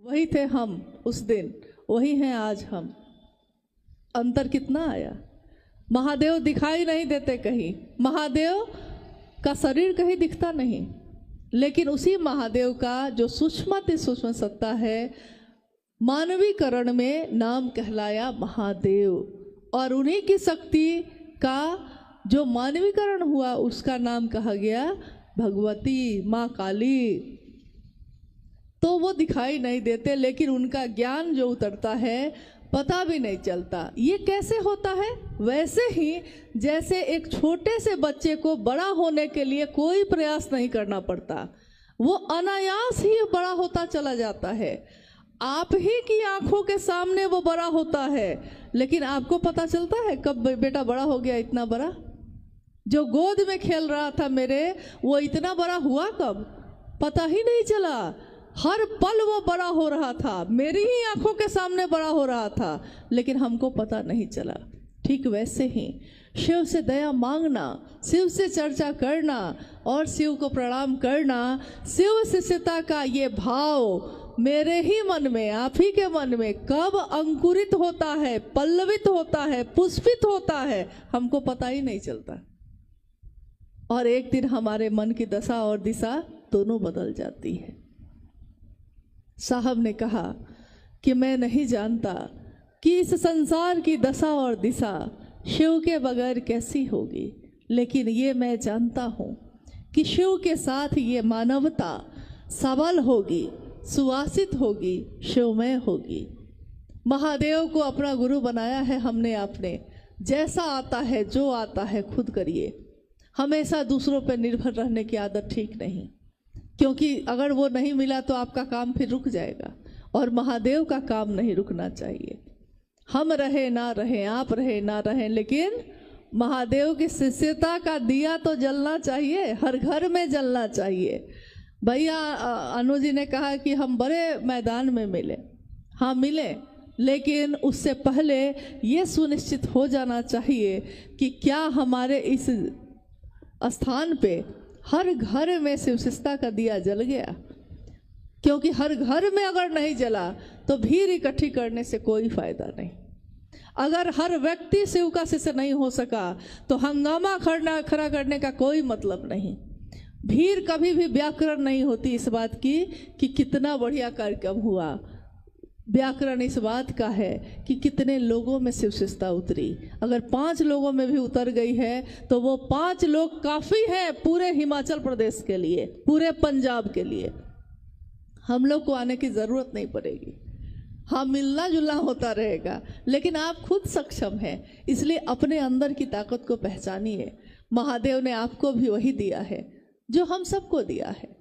वही थे हम उस दिन, वही हैं आज हम। अंतर कितना आया। महादेव दिखाई नहीं देते कहीं, महादेव का शरीर कहीं दिखता नहीं, लेकिन उसी महादेव का जो सूक्ष्म सूक्ष्म सत्ता है, मानवीकरण में नाम कहलाया महादेव, और उन्हीं की शक्ति का जो मानवीकरण हुआ उसका नाम कहा गया भगवती माँ काली। तो वो दिखाई नहीं देते, लेकिन उनका ज्ञान जो उतरता है पता भी नहीं चलता। ये कैसे होता है? वैसे ही जैसे एक छोटे से बच्चे को बड़ा होने के लिए कोई प्रयास नहीं करना पड़ता, वो अनायास ही बड़ा होता चला जाता है। आप ही की आंखों के सामने वो बड़ा होता है, लेकिन आपको पता चलता है कब बेटा बड़ा हो गया इतना बड़ा? जो गोद में खेल रहा था मेरे, वो इतना बड़ा हुआ कब? पता ही नहीं चला। हर पल वो बड़ा हो रहा था, मेरी ही आंखों के सामने बड़ा हो रहा था, लेकिन हमको पता नहीं चला। ठीक वैसे ही शिव से दया मांगना, शिव से चर्चा करना और शिव को प्रणाम करना, शिव शिष्यता का ये भाव मेरे ही मन में, आप ही के मन में कब अंकुरित होता है, पल्लवित होता है, पुष्पित होता है, हमको पता ही नहीं चलता। और एक दिन हमारे मन की दशा और दिशा दोनों बदल जाती है। साहब ने कहा कि मैं नहीं जानता कि इस संसार की दशा और दिशा शिव के बगैर कैसी होगी, लेकिन ये मैं जानता हूँ कि शिव के साथ ये मानवता सबल होगी, सुवासित होगी, शिवमय होगी। महादेव को अपना गुरु बनाया है हमने आपने। जैसा आता है, जो आता है खुद करिए। हमेशा दूसरों पर निर्भर रहने की आदत ठीक नहीं, क्योंकि अगर वो नहीं मिला तो आपका काम फिर रुक जाएगा, और महादेव का काम नहीं रुकना चाहिए। हम रहे ना रहे, आप रहे ना रहे, लेकिन महादेव की शिष्यता का दिया तो जलना चाहिए, हर घर में जलना चाहिए। भैया अनु जी ने कहा कि हम बड़े मैदान में मिले। हाँ मिले, लेकिन उससे पहले ये सुनिश्चित हो जाना चाहिए कि क्या हमारे इस स्थान पे हर घर में शिव शिष्यता का दिया जल गया। क्योंकि हर घर में अगर नहीं जला तो भीड़ इकट्ठी करने से कोई फायदा नहीं। अगर हर व्यक्ति शिव का शिष्य नहीं हो सका तो हंगामा खड़ा करने का कोई मतलब नहीं। भीड़ कभी भी व्याकरण नहीं होती इस बात की कि कितना बढ़िया कार्यक्रम हुआ। व्याकरण इस बात का है कि कितने लोगों में शिव शिष्यता उतरी। अगर 5 लोगों में भी उतर गई है तो वो 5 लोग काफ़ी है पूरे हिमाचल प्रदेश के लिए, पूरे पंजाब के लिए। हम लोग को आने की ज़रूरत नहीं पड़ेगी। हाँ, मिलना जुलना होता रहेगा, लेकिन आप खुद सक्षम हैं, इसलिए अपने अंदर की ताकत को पहचानिए। महादेव ने आपको भी वही दिया है जो हम सबको दिया है।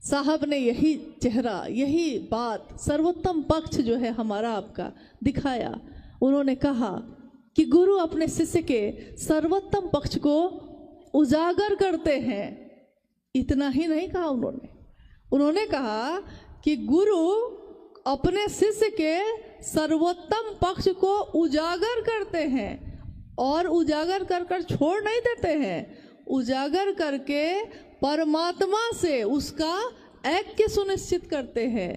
साहब ने यही चेहरा, यही बात, सर्वोत्तम पक्ष जो है हमारा आपका दिखाया। उन्होंने कहा कि गुरु अपने शिष्य के सर्वोत्तम पक्ष को उजागर करते हैं। इतना ही नहीं कहा उन्होंने कहा कि गुरु अपने शिष्य के सर्वोत्तम पक्ष को उजागर करते हैं, और उजागर कर कर छोड़ नहीं देते हैं। उजागर करके परमात्मा से उसका ऐक्य सुनिश्चित करते हैं,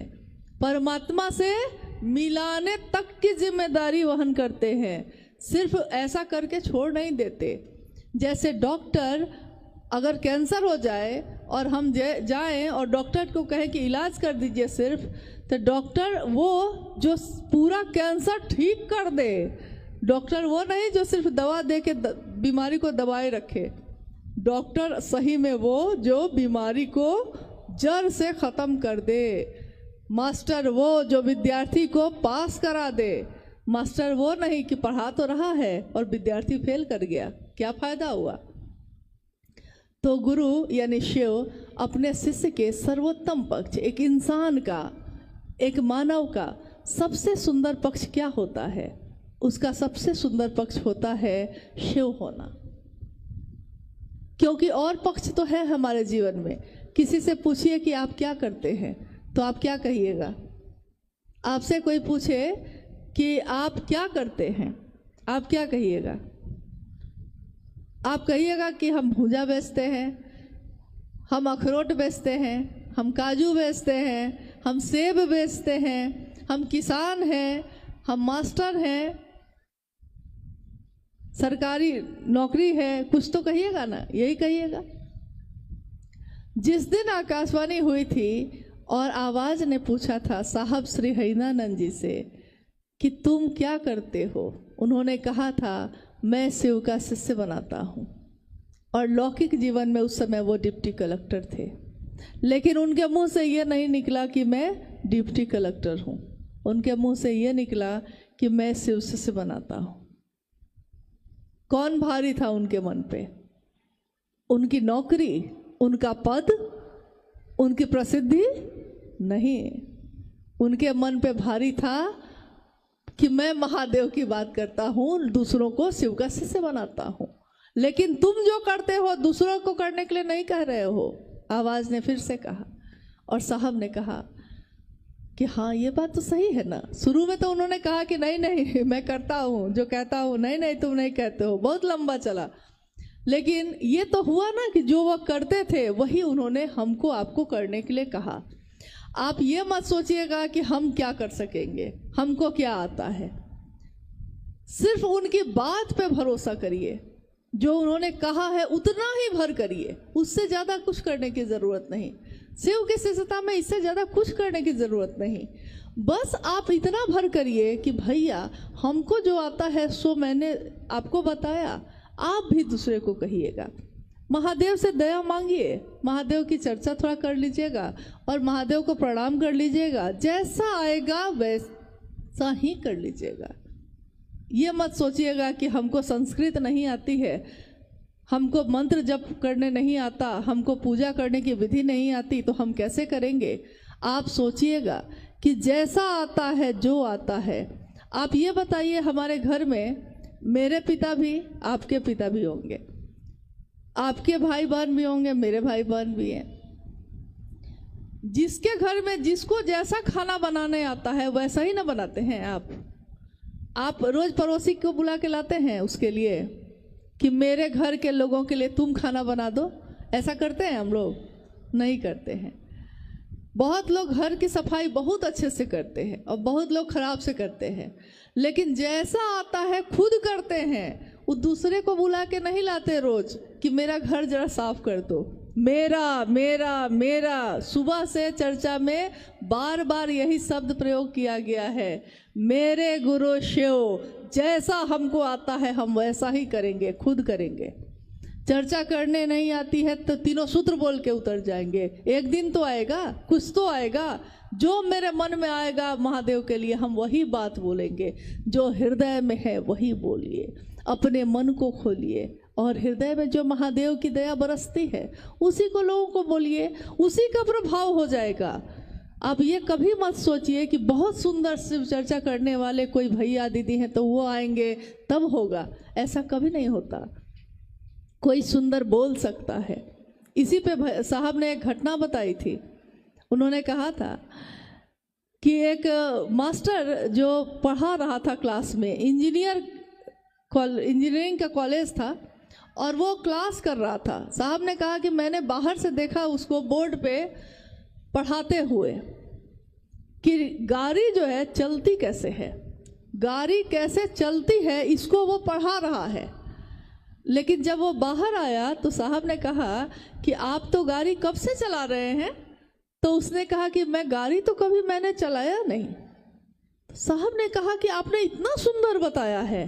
परमात्मा से मिलाने तक की जिम्मेदारी वहन करते हैं। सिर्फ ऐसा करके छोड़ नहीं देते। जैसे डॉक्टर अगर कैंसर हो जाए और हम जाएं और डॉक्टर को कहें कि इलाज कर दीजिए सिर्फ, तो डॉक्टर वो जो पूरा कैंसर ठीक कर दे, डॉक्टर वो नहीं जो सिर्फ दवा दे के बीमारी को दबाए रखे। डॉक्टर सही में वो जो बीमारी को जड़ से ख़त्म कर दे। मास्टर वो जो विद्यार्थी को पास करा दे। मास्टर वो नहीं कि पढ़ा तो रहा है और विद्यार्थी फेल कर गया, क्या फ़ायदा हुआ। तो गुरु यानी शिव अपने शिष्य के सर्वोत्तम पक्ष, एक इंसान का, एक मानव का सबसे सुंदर पक्ष क्या होता है? उसका सबसे सुंदर पक्ष होता है शिव होना। क्योंकि और पक्ष तो है हमारे जीवन में। किसी से पूछिए कि आप क्या करते हैं, तो आप क्या कहिएगा? आपसे कोई पूछे कि आप क्या करते हैं, आप क्या कहिएगा? आप कहिएगा कि हम भुजा बेचते हैं, हम अखरोट बेचते हैं, हम काजू बेचते हैं, हम सेब बेचते हैं, हम किसान हैं, हम मास्टर हैं, सरकारी नौकरी है, कुछ तो कहिएगा ना, यही कहिएगा। जिस दिन आकाशवाणी हुई थी और आवाज ने पूछा था साहब श्री हरिनानंद जी से कि तुम क्या करते हो, उन्होंने कहा था मैं शिव का शिष्य बनाता हूँ। और लौकिक जीवन में उस समय वो डिप्टी कलेक्टर थे, लेकिन उनके मुंह से ये नहीं निकला कि मैं डिप्टी कलेक्टर हूँ, उनके मुंह से ये निकला कि मैं शिव शिष्य बनाता हूँ। कौन भारी था उनके मन पे? उनकी नौकरी, उनका पद, उनकी प्रसिद्धि नहीं, उनके मन पे भारी था कि मैं महादेव की बात करता हूँ, दूसरों को शिव का शिष्य बनाता हूँ। लेकिन तुम जो करते हो दूसरों को करने के लिए नहीं कह रहे हो, आवाज ने फिर से कहा। और साहब ने कहा कि हाँ ये बात तो सही है ना। शुरू में तो उन्होंने कहा कि नहीं नहीं मैं करता हूँ जो कहता हूँ, नहीं नहीं तुम नहीं कहते हो, बहुत लंबा चला। लेकिन ये तो हुआ ना कि जो वो करते थे वही उन्होंने हमको आपको करने के लिए कहा। आप ये मत सोचिएगा कि हम क्या कर सकेंगे, हमको क्या आता है। सिर्फ उनकी बात पे भरोसा करिए, जो उन्होंने कहा है उतना ही भर करिए, उससे ज़्यादा कुछ करने की ज़रूरत नहीं। शिव की शिष्यता में इससे ज़्यादा कुछ करने की ज़रूरत नहीं। बस आप इतना भर करिए कि भैया हमको जो आता है सो मैंने आपको बताया, आप भी दूसरे को कहिएगा। महादेव से दया मांगिए, महादेव की चर्चा थोड़ा कर लीजिएगा और महादेव को प्रणाम कर लीजिएगा, जैसा आएगा वैसा ही कर लीजिएगा। ये मत सोचिएगा कि हमको संस्कृत नहीं आती है, हमको मंत्र जप करने नहीं आता, हमको पूजा करने की विधि नहीं आती, तो हम कैसे करेंगे। आप सोचिएगा कि जैसा आता है, जो आता है। आप ये बताइए, हमारे घर में मेरे पिता भी, आपके पिता भी होंगे, आपके भाई बहन भी होंगे, मेरे भाई बहन भी हैं। जिसके घर में जिसको जैसा खाना बनाने आता है वैसा ही ना बनाते हैं आप रोज पड़ोसी को बुला के लाते हैं उसके लिए कि मेरे घर के लोगों के लिए तुम खाना बना दो। ऐसा करते हैं हम लोग? नहीं करते हैं। बहुत लोग घर की सफाई बहुत अच्छे से करते हैं और बहुत लोग खराब से करते हैं, लेकिन जैसा आता है खुद करते हैं। वो दूसरे को बुला के नहीं लाते रोज कि मेरा घर जरा साफ कर दो। मेरा मेरा मेरा, सुबह से चर्चा में बार बार यही शब्द प्रयोग किया गया है। मेरे गुरु शिव, जैसा हमको आता है हम वैसा ही करेंगे, खुद करेंगे। चर्चा करने नहीं आती है तो तीनों सूत्र बोल के उतर जाएंगे। एक दिन तो आएगा, कुछ तो आएगा, जो मेरे मन में आएगा महादेव के लिए हम वही बात बोलेंगे। जो हृदय में है वही बोलिए, अपने मन को खोलिए और हृदय में जो महादेव की दया बरसती है उसी को लोगों को बोलिए, उसी का प्रभाव हो जाएगा। आप ये कभी मत सोचिए कि बहुत सुंदर शिव चर्चा करने वाले कोई भैया दीदी हैं तो वो आएंगे तब होगा, ऐसा कभी नहीं होता। कोई सुंदर बोल सकता है। इसी पे साहब ने एक घटना बताई थी। उन्होंने कहा था कि एक मास्टर जो पढ़ा रहा था क्लास में, इंजीनियरिंग का कॉलेज था और वो क्लास कर रहा था। साहब ने कहा कि मैंने बाहर से देखा उसको बोर्ड पे पढ़ाते हुए कि गाड़ी जो है चलती कैसे है, गाड़ी कैसे चलती है, इसको वो पढ़ा रहा है। लेकिन जब वो बाहर आया तो साहब ने कहा कि आप तो गाड़ी कब से चला रहे हैं? तो उसने कहा कि मैं गाड़ी तो कभी मैंने चलाया नहीं। तो साहब ने कहा कि आपने इतना सुंदर बताया है,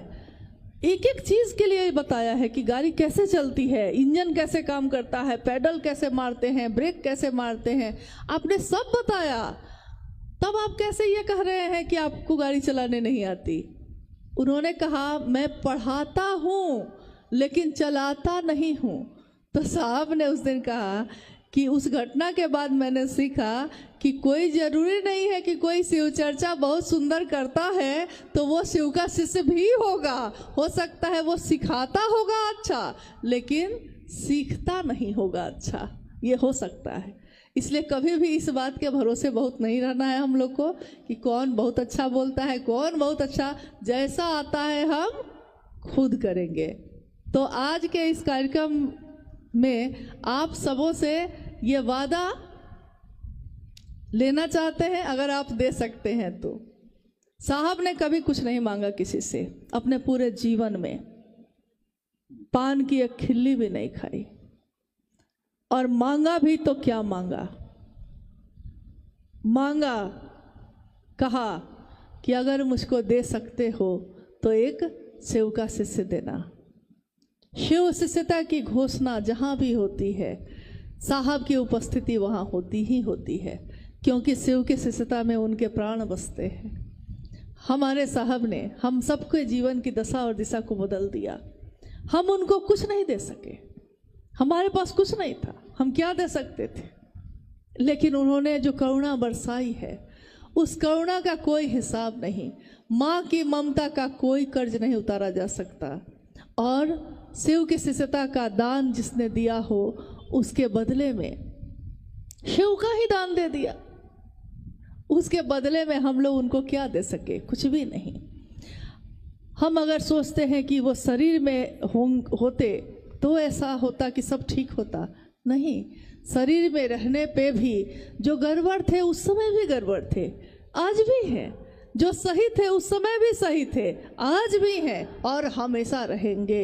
एक एक चीज के लिए बताया है कि गाड़ी कैसे चलती है, इंजन कैसे काम करता है, पैडल कैसे मारते हैं, ब्रेक कैसे मारते हैं, आपने सब बताया। तब आप कैसे ये कह रहे हैं कि आपको गाड़ी चलाने नहीं आती? उन्होंने कहा मैं पढ़ाता हूँ लेकिन चलाता नहीं हूँ। तो साहब ने उस दिन कहा कि उस घटना के बाद मैंने सीखा कि कोई ज़रूरी नहीं है कि कोई शिव चर्चा बहुत सुंदर करता है तो वो शिव का शिष्य भी होगा। हो सकता है वो सिखाता होगा अच्छा, लेकिन सीखता नहीं होगा अच्छा, ये हो सकता है। इसलिए कभी भी इस बात के भरोसे बहुत नहीं रहना है हम लोग को कि कौन बहुत अच्छा बोलता है, कौन बहुत अच्छा। जैसा आता है हम खुद करेंगे। तो आज के इस कार्यक्रम में आप सबों से ये वादा लेना चाहते हैं, अगर आप दे सकते हैं तो। साहब ने कभी कुछ नहीं मांगा किसी से, अपने पूरे जीवन में पान की एक खिल्ली भी नहीं खाई, और मांगा भी तो क्या मांगा, मांगा कहा कि अगर मुझको दे सकते हो तो एक शिव का शिष्य देना। शिव शिष्यता की घोषणा जहाँ भी होती है, साहब की उपस्थिति वहाँ होती ही होती है, क्योंकि शिव की शिष्यता में उनके प्राण बसते हैं। हमारे साहब ने हम सबके जीवन की दशा और दिशा को बदल दिया। हम उनको कुछ नहीं दे सके, हमारे पास कुछ नहीं था, हम क्या दे सकते थे, लेकिन उन्होंने जो करुणा बरसाई है, उस करुणा का कोई हिसाब नहीं। माँ की ममता का कोई कर्ज नहीं उतारा जा सकता, और शिव की शिष्यता का दान जिसने दिया हो, उसके बदले में शिव का ही दान दे दिया। उसके बदले में हम लोग उनको क्या दे सके, कुछ भी नहीं। हम अगर सोचते हैं कि वो शरीर में होते तो ऐसा होता कि सब ठीक होता, नहीं। शरीर में रहने पे भी जो गड़बड़ थे उस समय भी गड़बड़ थे, आज भी हैं। जो सही थे उस समय भी सही थे, आज भी हैं और हमेशा रहेंगे।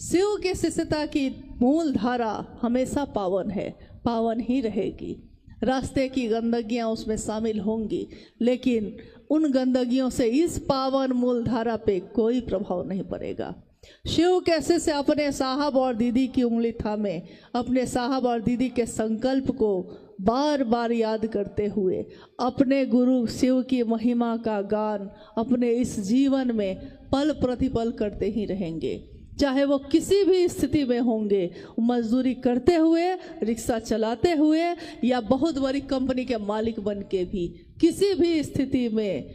शिव के शिष्यता की मूल धारा हमेशा पावन है, पावन ही रहेगी। रास्ते की गंदगियां उसमें शामिल होंगी, लेकिन उन गंदगियों से इस पावन मूल धारा पे कोई प्रभाव नहीं पड़ेगा। शिव कैसे से अपने साहब और दीदी की उंगली थामे, अपने साहब और दीदी के संकल्प को बार बार याद करते हुए अपने गुरु शिव की महिमा का गान अपने इस जीवन में पल प्रतिपल करते ही रहेंगे। चाहे वो किसी भी स्थिति में होंगे, मजदूरी करते हुए, रिक्शा चलाते हुए, या बहुत बड़ी कंपनी के मालिक बन के भी, किसी भी स्थिति में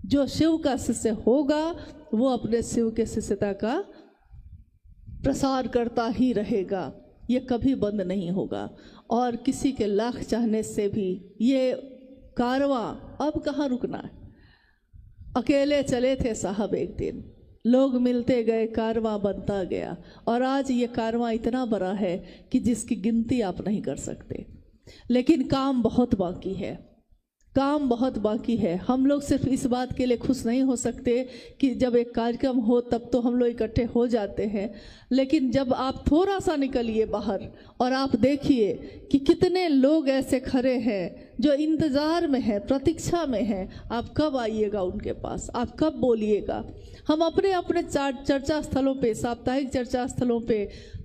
जो शिव का शिष्य होगा वो अपने शिव के शिष्यता का प्रसार करता ही रहेगा। ये कभी बंद नहीं होगा, और किसी के लाख चाहने से भी ये कारवां अब कहाँ रुकना है। अकेले चले थे साहब, एक दिन लोग मिलते गए, कारवां बनता गया, और आज ये कारवां इतना बड़ा है कि जिसकी गिनती आप नहीं कर सकते। लेकिन काम बहुत बाकी है, काम बहुत बाकी है। हम लोग सिर्फ इस बात के लिए खुश नहीं हो सकते कि जब एक कार्यक्रम हो तब तो हम लोग इकट्ठे हो जाते हैं, लेकिन जब आप थोड़ा सा निकलिए बाहर और आप देखिए कि कितने लोग ऐसे खड़े हैं जो इंतज़ार में हैं, प्रतीक्षा में हैं, आप कब आइएगा उनके पास, आप कब बोलिएगा। हम अपने अपने चर्चा स्थलों पे, साप्ताहिक चर्चा स्थलों पे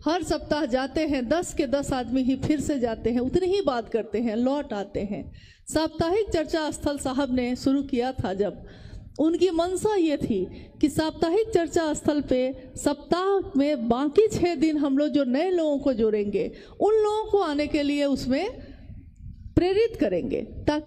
हर सप्ताह जाते हैं, 10 के 10 आदमी ही फिर से जाते हैं, उतनी ही बात करते हैं, लौट आते हैं। साप्ताहिक चर्चा स्थल साहब ने शुरू किया था जब, उनकी मंशा ये थी कि साप्ताहिक चर्चा स्थल पे सप्ताह में बाकी 6 दिन हम लोग जो नए लोगों को जोड़ेंगे, उन लोगों को आने के लिए उसमें प्रेरित करेंगे, ताकि